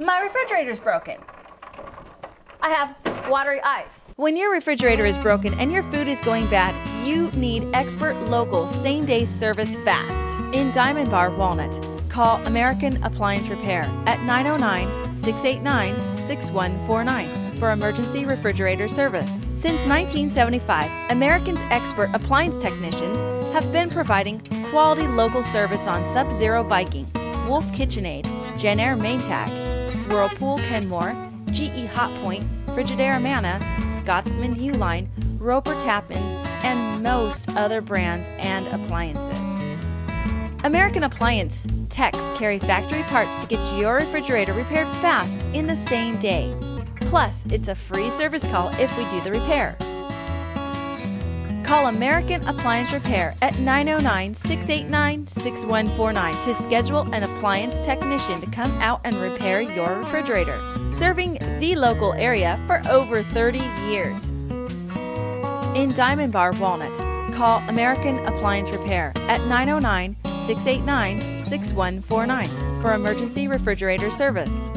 My refrigerator's broken. I have watery ice. When your refrigerator is broken and your food is going bad, you need expert local same-day service fast. In Diamond Bar, Walnut, call American Appliance Repair at 909-689-6149 for emergency refrigerator service. Since 1975, American's expert appliance technicians have been providing quality local service on Sub-Zero Viking, Wolf KitchenAid, Jenn Air Maytag, Whirlpool Kenmore, GE Hotpoint, Frigidaire Amana, Scotsman U-lLine, Roper Tappan, and most other brands and appliances. American Appliance techs carry factory parts to get your refrigerator repaired fast in the same day. Plus, it's a free service call if we do the repair. Call American Appliance Repair at 909-689-6149 to schedule an appliance technician to come out and repair your refrigerator. Serving the local area for over 30 years. In Diamond Bar, Walnut, call American Appliance Repair at 909-689-6149 for emergency refrigerator service.